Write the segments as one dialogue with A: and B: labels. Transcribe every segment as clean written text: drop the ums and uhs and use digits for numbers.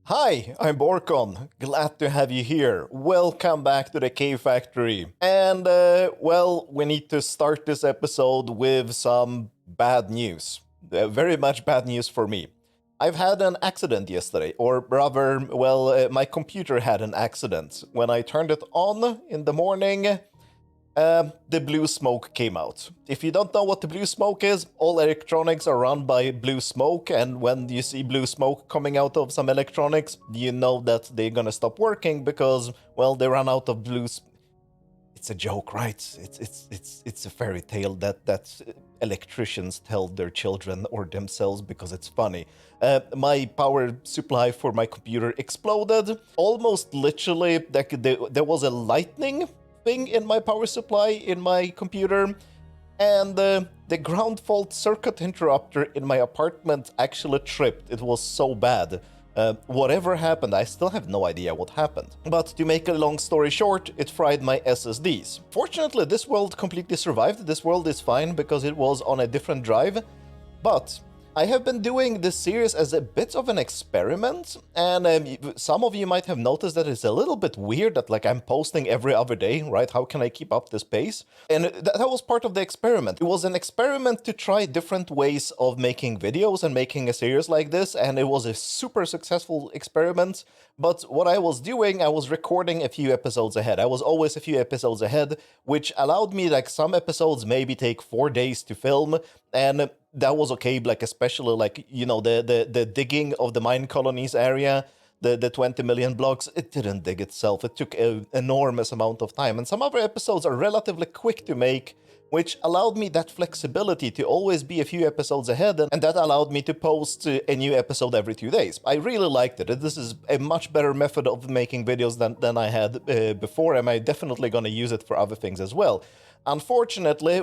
A: Hi, I'm Borkon. Glad to have you here. Welcome back to the Cave Factory. And, we need to start this episode with some bad news. Very much bad news for me. I've had an accident yesterday, or rather, my computer had an accident. When I turned it on in the morning, the blue smoke came out. If you don't know what the blue smoke is, all electronics are run by blue smoke, and when you see blue smoke coming out of some electronics, you know that they're gonna stop working because, well, they run out of It's a joke, right? It's a fairy tale that electricians tell their children or themselves because it's funny. My power supply for my computer exploded. Almost literally, there was a lightning thing in my power supply in my computer, and the ground fault circuit interrupter in my apartment actually tripped. It was so bad. Whatever happened, I still have no idea what happened. But to make a long story short, it fried my SSDs. Fortunately, this world completely survived. This world is fine because it was on a different drive. But I have been doing this series as a bit of an experiment, and some of you might have noticed that it's a little bit weird that I'm posting every other day, right? How can I keep up this pace? And that was part of the experiment. It was an experiment to try different ways of making videos and making a series like this, and it was a super successful experiment. But what I was doing, I was recording a few episodes ahead. I was always a few episodes ahead, which allowed me, some episodes maybe take 4 days to film, and that was okay, especially the digging of the mine colonies area, the 20 million blocks, it didn't dig itself. It took an enormous amount of time. And some other episodes are relatively quick to make, which allowed me that flexibility to always be a few episodes ahead, and that allowed me to post a new episode every 2 days. I really liked it. This is a much better method of making videos than I had before, and I'm definitely going to use it for other things as well. Unfortunately,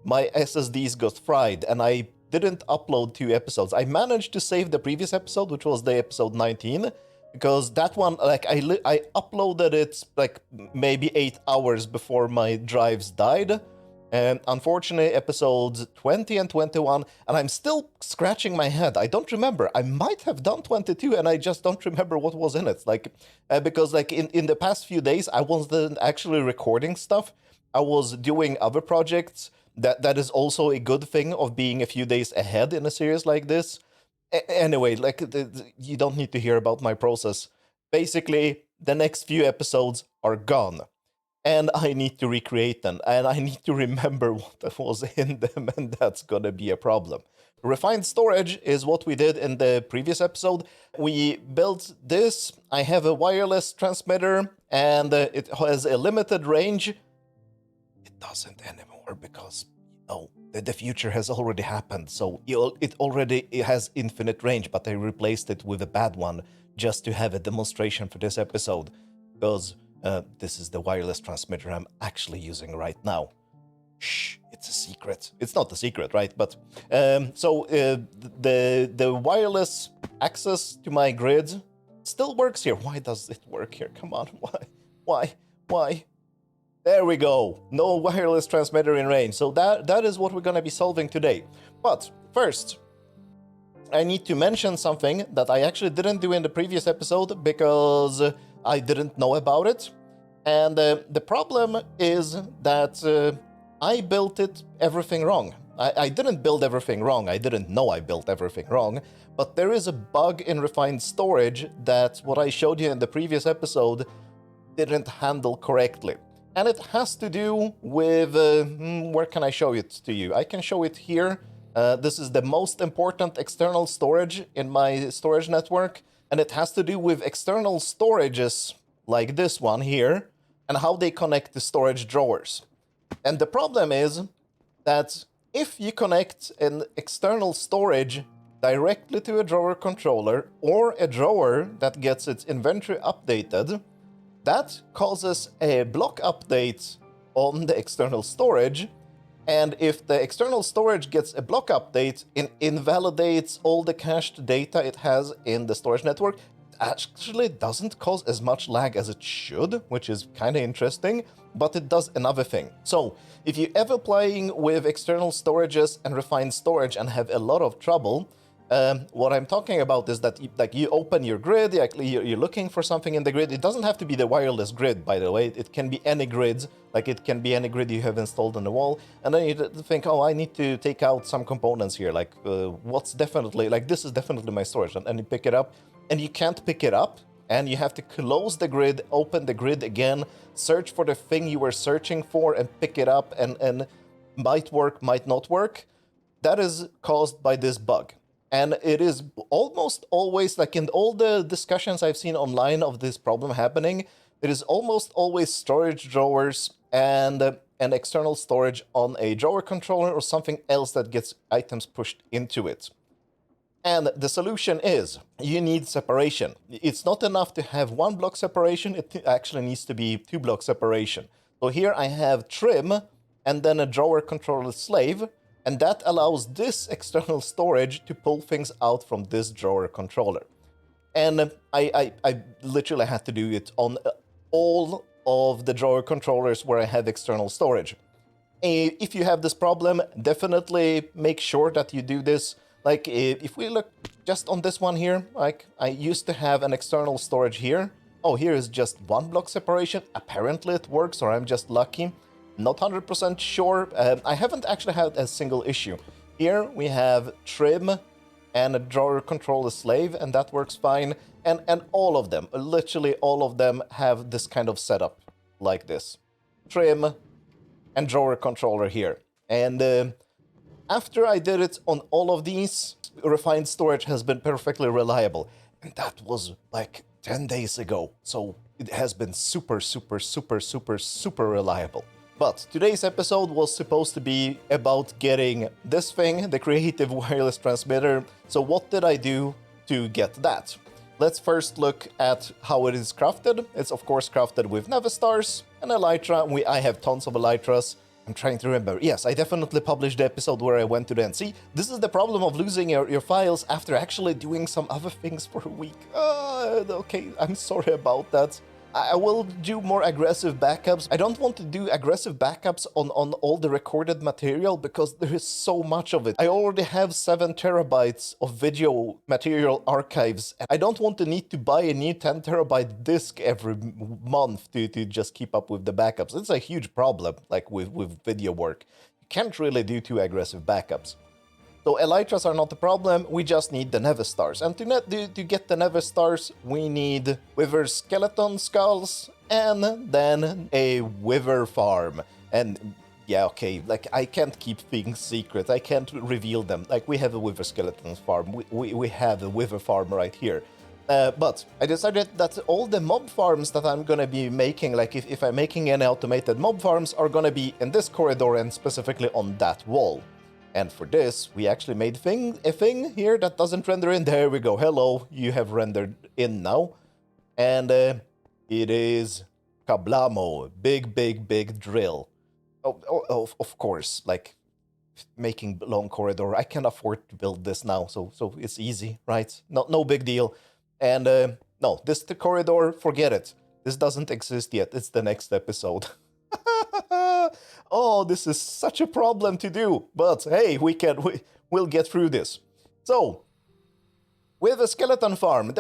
A: my SSDs got fried, and I didn't upload 2 episodes. I managed to save the previous episode, which was the episode 19, because that one, I uploaded it maybe 8 hours before my drives died. And unfortunately, episodes 20 and 21, and I'm still scratching my head. I don't remember. I might have done 22, and I just don't remember what was in it. Because in the past few days, I wasn't actually recording stuff. I was doing other projects. That is also a good thing of being a few days ahead in a series like this. Anyway, you don't need to hear about my process. Basically, the next few episodes are gone, and I need to recreate them, and I need to remember what was in them, and that's gonna be a problem. Refined storage is what we did in the previous episode. We built this. I have a wireless transmitter, and it has a limited range. It doesn't anymore because the future has already happened, so it has infinite range, but I replaced it with a bad one just to have a demonstration for this episode, because this is the wireless transmitter I'm actually using right now. Shh, it's a secret. It's not a secret, right? But the wireless access to my grid still works here. Why does it work here? Come on, why? There we go. No wireless transmitter in range. So that is what we're going to be solving today. But first, I need to mention something that I actually didn't do in the previous episode because I didn't know about it. And the problem is that I built everything wrong. I didn't build everything wrong. I didn't know I built everything wrong. But there is a bug in refined storage that what I showed you in the previous episode didn't handle correctly. And it has to do with, where can I show it to you? I can show it here. This is the most important external storage in my storage network. And it has to do with external storages like this one here and how they connect to storage drawers. And the problem is that if you connect an external storage directly to a drawer controller or a drawer that gets its inventory updated, that causes a block update on the external storage, and if the external storage gets a block update, it invalidates all the cached data it has in the storage network. It actually doesn't cause as much lag as it should, which is kind of interesting, but it does another thing. So, if you're ever playing with external storages and refined storage and have a lot of trouble, What I'm talking about is that you open your grid, you're looking for something in the grid. It doesn't have to be the wireless grid, by the way. It can be any grid, like it can be any grid you have installed on the wall. And then you think, oh, I need to take out some components here. Like, what's definitely, like, this is definitely my storage. And you pick it up, and you can't pick it up. And you have to close the grid, open the grid again, search for the thing you were searching for, and pick it up, and might work, might not work. That is caused by this bug. And it is almost always, like in all the discussions I've seen online of this problem happening, it is almost always storage drawers and an external storage on a drawer controller or something else that gets items pushed into it. And the solution is, you need separation. It's not enough to have 1 block separation, it actually needs to be 2 block separation. So here I have trim, and then a drawer controller slave, and that allows this external storage to pull things out from this drawer controller. And I literally had to do it on all of the drawer controllers where I have external storage. If you have this problem, definitely make sure that you do this. Like, if we look just on this one here, like, I used to have an external storage here. Oh, here is just 1 block separation. Apparently it works, or I'm just lucky. Not 100% sure. I haven't actually had a single issue. Here we have trim and a drawer controller slave, and that works fine. And all of them, literally all of them, have this kind of setup like this. Trim and drawer controller here. And after I did it on all of these, refined storage has been perfectly reliable. And that was like 10 days ago. So it has been super, super, super, super, super reliable. But today's episode was supposed to be about getting this thing, the creative wireless transmitter. So what did I do to get that? Let's first look at how it is crafted. It's of course crafted with Navistars and Elytra. I have tons of Elytras. I'm trying to remember. Yes, I definitely published the episode where I went to the NC. This is the problem of losing your files after actually doing some other things for a week. Okay, I'm sorry about that. I will do more aggressive backups. I don't want to do aggressive backups on all the recorded material because there is so much of it. I already have 7 terabytes of video material archives. And I don't want to need to buy a new 10 terabyte disk every month to just keep up with the backups. It's a huge problem, like with video work. You can't really do too aggressive backups. So Elytras are not the problem, we just need the Navistars. And to get the Navistars, we need Wither skeleton skulls and then a Wither farm. And yeah, okay, like I can't keep things secret, I can't reveal them. Like we have a Wither skeleton farm, we have a Wither farm right here. But I decided that all the mob farms that I'm gonna be making, like if I'm making any automated mob farms, are gonna be in this corridor and specifically on that wall. And for this, we actually made a thing here that doesn't render in. There we go. Hello, you have rendered in now. And it is Kablamo. Big, big, big drill. Oh, of course, like making long corridor. I can afford to build this now, so it's easy, right? No big deal. And no, the corridor, forget it. This doesn't exist yet. It's the next episode. Oh, this is such a problem to do, but hey, we'll get through this. So, with a skeleton farm,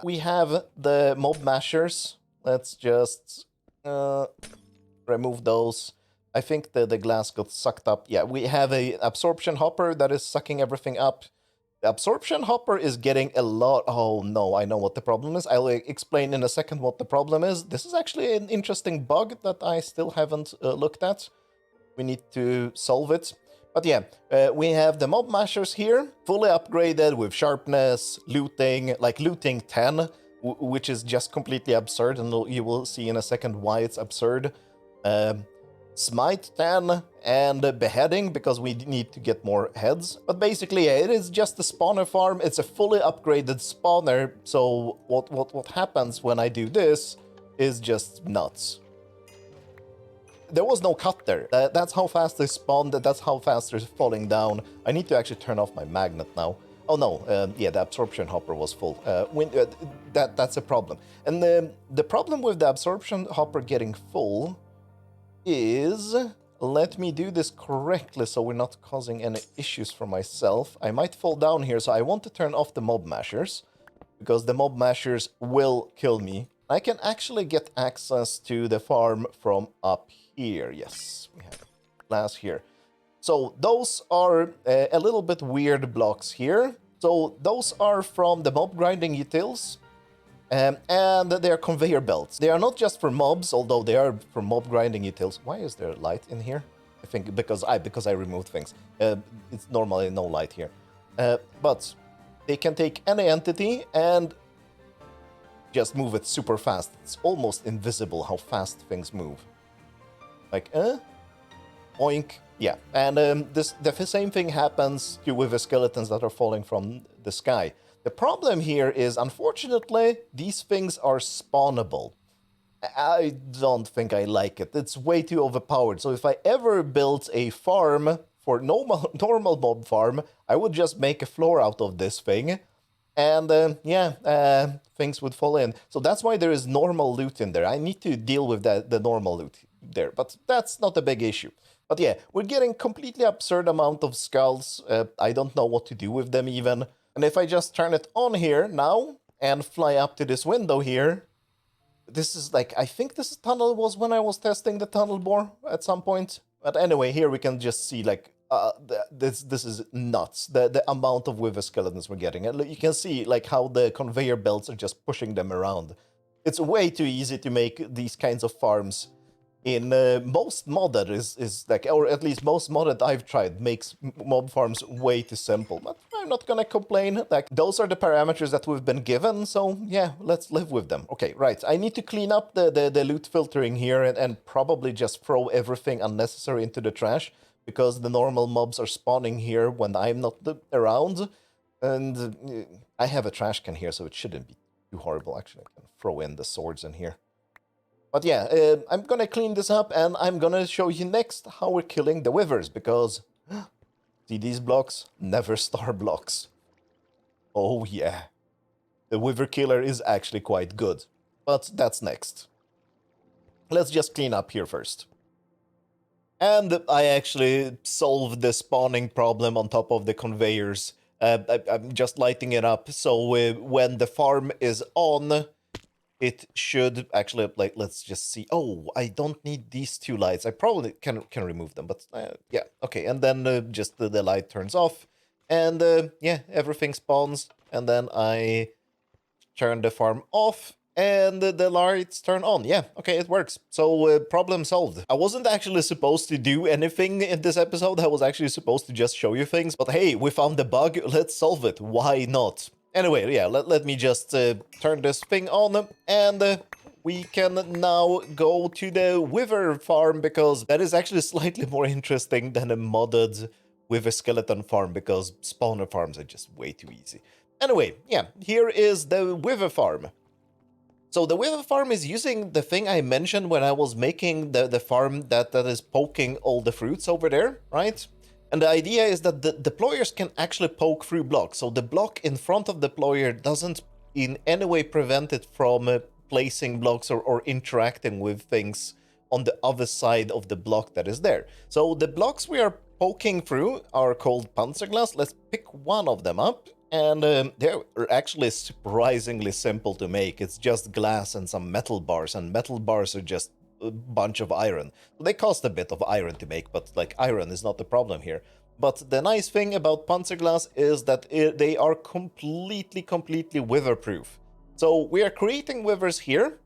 A: we have the mob mashers. Let's just remove those. I think the glass got sucked up. Yeah, we have a absorption hopper that is sucking everything up. The absorption hopper is getting a lot... Oh no, I know what the problem is. I'll explain in a second what the problem is. This is actually an interesting bug that I still haven't looked at. We need to solve it. But yeah, we have the mob mashers here, fully upgraded with sharpness, looting, like looting 10, which is just completely absurd, and you will see in a second why it's absurd. Smite 10 and beheading because we need to get more heads. But basically, yeah, it is just a spawner farm. It's a fully upgraded spawner. So what happens when I do this is just nuts. There was no cut there. That's how fast they spawned. That's how fast they're falling down. I need to actually turn off my magnet now. Oh no, yeah, the absorption hopper was full. That's a problem. And the problem with the absorption hopper getting full is let me do this correctly so we're not causing any issues for myself. I might fall down here, so I want to turn off the mob mashers, because the mob mashers will kill me. I can actually get access to the farm from up here. Yes, we have glass here. So those are a little bit weird blocks here. So those are from the mob grinding utils. And they are conveyor belts. They are not just for mobs, although they are for mob grinding utils. Why is there light in here? I think because I removed things. It's normally no light here. But they can take any entity and just move it super fast. It's almost invisible how fast things move. Like, oink. Yeah, and the same thing happens to with the skeletons that are falling from the sky. The problem here is, unfortunately, these things are spawnable. I don't think I like it. It's way too overpowered. So if I ever built a farm for normal mob farm, I would just make a floor out of this thing. And things would fall in. So that's why there is normal loot in there. I need to deal with the normal loot there. But that's not a big issue. But yeah, we're getting completely absurd amount of skulls. I don't know what to do with them even. And if I just turn it on here now and fly up to this window here, this is like, I think this tunnel was when I was testing the tunnel bore at some point. But anyway, here we can just see like, this is nuts, the amount of wither skeletons we're getting. And you can see like how the conveyor belts are just pushing them around. It's way too easy to make these kinds of farms. In most modded is like, or at least most modded I've tried, makes mob farms way too simple. But I'm not gonna complain. Like, those are the parameters that we've been given, so yeah, let's live with them. Okay, right. I need to clean up the loot filtering here and probably just throw everything unnecessary into the trash, because the normal mobs are spawning here when I'm not around. And I have a trash can here, so it shouldn't be too horrible. Actually, I can throw in the swords in here. But yeah, I'm gonna clean this up and I'm gonna show you next how we're killing the withers, because see these blocks? Never star blocks. Oh yeah. The wither killer is actually quite good. But that's next. Let's just clean up here first. And I actually solved the spawning problem on top of the conveyors. I'm just lighting it up, so when the farm is on, it should actually, like, let's just see. Oh, I don't need these two lights. I probably can remove them, but yeah, okay. And then just the light turns off, and yeah, everything spawns. And then I turn the farm off, and the lights turn on. Yeah, okay, it works. So problem solved. I wasn't actually supposed to do anything in this episode. I was actually supposed to just show you things. But hey, we found the bug. Let's solve it. Why not? Anyway, yeah, let me just turn this thing on, and we can now go to the wither farm, because that is actually slightly more interesting than a modded wither skeleton farm, because spawner farms are just way too easy. Anyway, yeah, here is the wither farm. So the wither farm is using the thing I mentioned when I was making the farm that is poking all the fruits over there, right? And the idea is that the deployers can actually poke through blocks. So the block in front of the deployer doesn't in any way prevent it from placing blocks or interacting with things on the other side of the block that is there. So the blocks we are poking through are called panzerglas. Let's pick one of them up. And they're actually surprisingly simple to make. It's just glass and some metal bars, and metal bars are just a bunch of iron. They cost a bit of iron to make, but like iron is not the problem here. But the nice thing about panzerglas is that they are completely wither-proof. So we are creating withers here.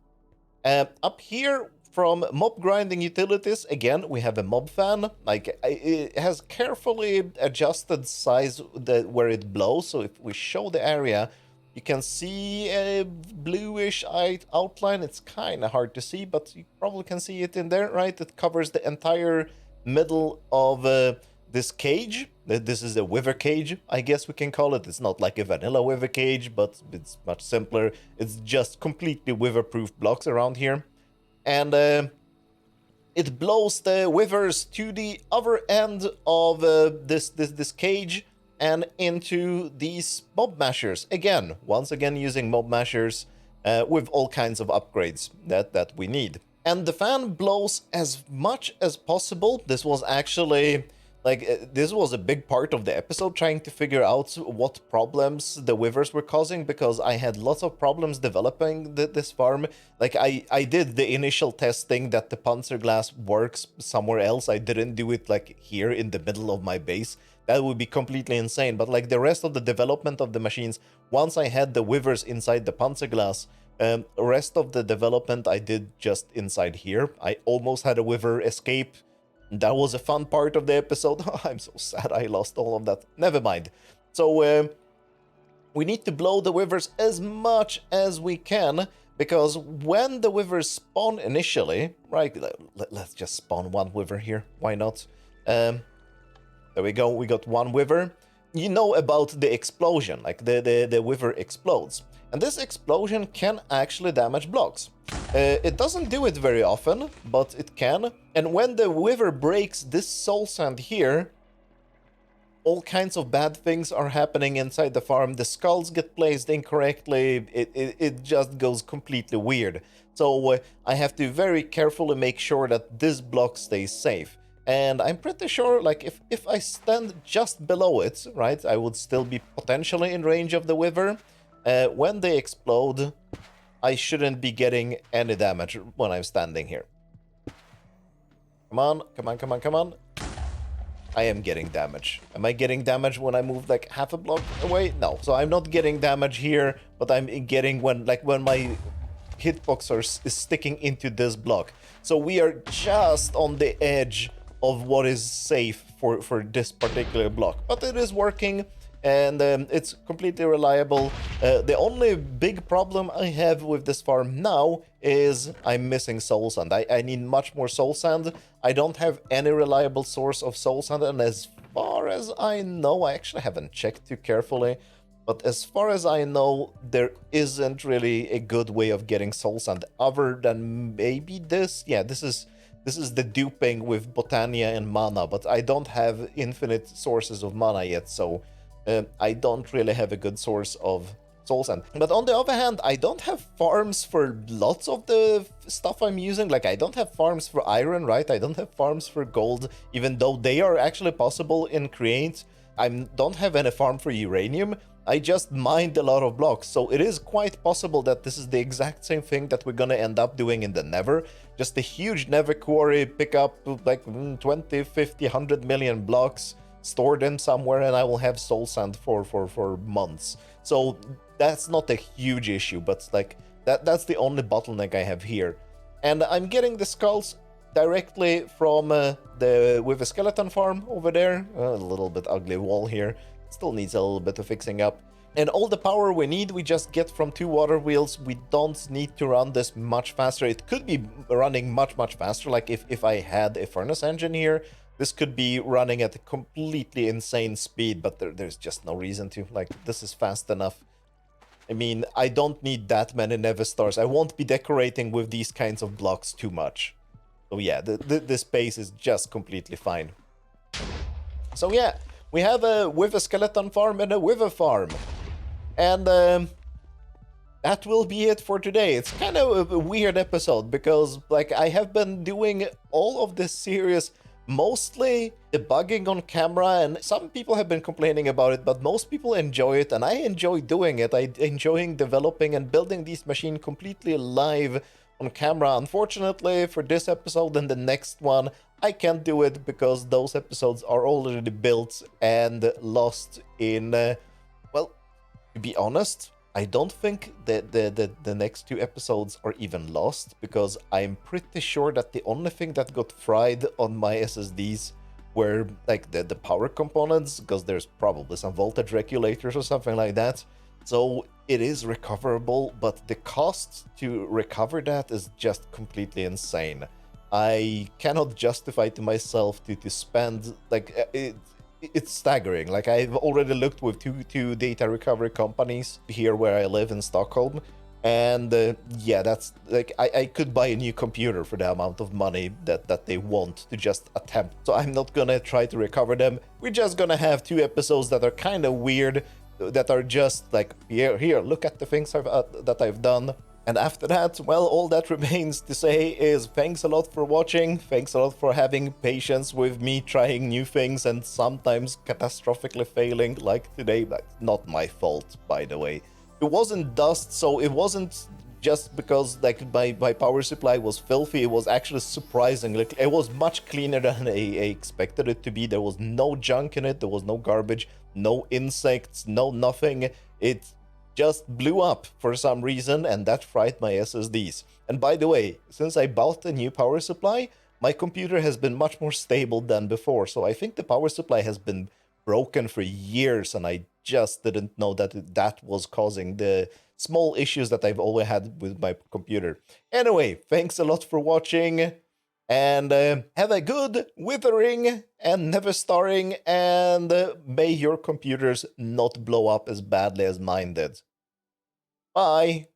A: Up here from mob grinding utilities, again, we have a mob fan. Like, it has carefully adjusted size where it blows. So if we show the area, you can see a bluish outline. It's kind of hard to see, but you probably can see it in there, right? It covers the entire middle of this cage. This is a wither cage, I guess we can call it. It's not like a vanilla wither cage, but it's much simpler. It's just completely wither-proof blocks around here. And it blows the withers to the other end of this cage, and into these mob mashers. Again, once again using mob mashers with all kinds of upgrades that we need. and the fan blows as much as possible. This was actually this was a big part of the episode, trying to figure out what problems the Withers were causing, because I had lots of problems developing this farm. Like I did the initial testing that the Panzerglas works somewhere else. I didn't do it like here in the middle of my base. That would be completely insane. But like the rest of the development of the machines, once I had the Withers inside the Panzerglas, rest of the development I did just inside here. I almost had a Wither escape. That was a fun part of the episode. I'm so sad I lost all of that. Never mind. So we need to blow the Withers as much as we can, because when the Withers spawn initially, right, let's just spawn one Wither here. Why not? There we go. We got one Wither. You know about the explosion, like the Wither explodes. And this explosion can actually damage blocks. It doesn't do it very often, but it can. And when the Wither breaks this soul sand here, all kinds of bad things are happening inside the farm. The skulls get placed incorrectly. It just goes completely weird. So I have to very carefully make sure that this block stays safe. And I'm pretty sure, like, if I stand just below it, right, I would still be potentially in range of the Wither. When they explode, I shouldn't be getting any damage when I'm standing here. Come on, come on, come on, come on. I am getting damage. Am I getting damage when I move like half a block away? No. So I'm not getting damage here, but I'm getting when my hitbox is sticking into this block. So we are just on the edge of what is safe for this particular block. But it is working. And it's completely reliable. The only big problem I have with this farm now is I'm missing soul sand. I need much more soul sand. I don't have any reliable source of soul sand, and as far as I know, I actually haven't checked too carefully, but as far as I know, there isn't really a good way of getting soul sand other than maybe this. Yeah, this is the duping with Botania and mana, but I don't have infinite sources of mana yet, so I don't really have a good source of soul sand. But on the other hand, I don't have farms for lots of the stuff I'm using. Like, I don't have farms for iron, right? I don't have farms for gold, even though they are actually possible in Create. I don't have any farm for uranium. I just mined a lot of blocks, so it is quite possible that this is the exact same thing that we're gonna end up doing in the Nether. Just a huge Nether quarry, pick up like 20, 50, 100 million blocks, store them somewhere, and I will have soul sand for months. So that's not a huge issue, but like that's the only bottleneck I have here. And I'm getting the skulls directly from with a skeleton farm over there. A little bit ugly wall here. Still needs a little bit of fixing up. And all the power we need, we just get from 2 water wheels. We don't need to run this much faster. It could be running much faster. Like if I had a furnace engine here, this could be running at a completely insane speed, but there's just no reason to. Like, this is fast enough. I mean, I don't need that many Nether stars. I won't be decorating with these kinds of blocks too much. So yeah, the space is just completely fine. So yeah, we have a Wither skeleton farm and a Wither farm. And that will be it for today. It's kind of a weird episode because, like, I have been doing all of this series mostly debugging on camera, and some people have been complaining about it, but most people enjoy it, and I enjoy doing it. I enjoying developing and building these machines completely live on camera. Unfortunately, for this episode and the next one, I can't do it because those episodes are already built and lost in, well, to be honest, I don't think that the next 2 episodes are even lost, because I'm pretty sure that the only thing that got fried on my SSDs were like the power components, because there's probably some voltage regulators or something like that. So it is recoverable, but the cost to recover that is just completely insane. I cannot justify to myself to spend, like, it's staggering. Like, I've already looked with two data recovery companies here where I live in Stockholm, and yeah, that's like I could buy a new computer for the amount of money that they want to just attempt. So I'm not gonna try to recover them. We're just gonna have 2 episodes that are kind of weird, that are just like, here look at the things that I've done. And after that, well, all that remains to say is thanks a lot for watching, thanks a lot for having patience with me trying new things and sometimes catastrophically failing, like today. That's not my fault, by the way. It wasn't dust, so it wasn't just because like my power supply was filthy. It was actually surprisingly, it was much cleaner than I expected it to be. There was no junk in it, there was no garbage, no insects, no nothing. It just blew up for some reason, and that fried my SSDs. And by the way, since I bought a new power supply, my computer has been much more stable than before. So I think the power supply has been broken for years, and I just didn't know that that was causing the small issues that I've always had with my computer. Anyway, thanks a lot for watching, and have a good withering and never starring, and may your computers not blow up as badly as mine did. Bye!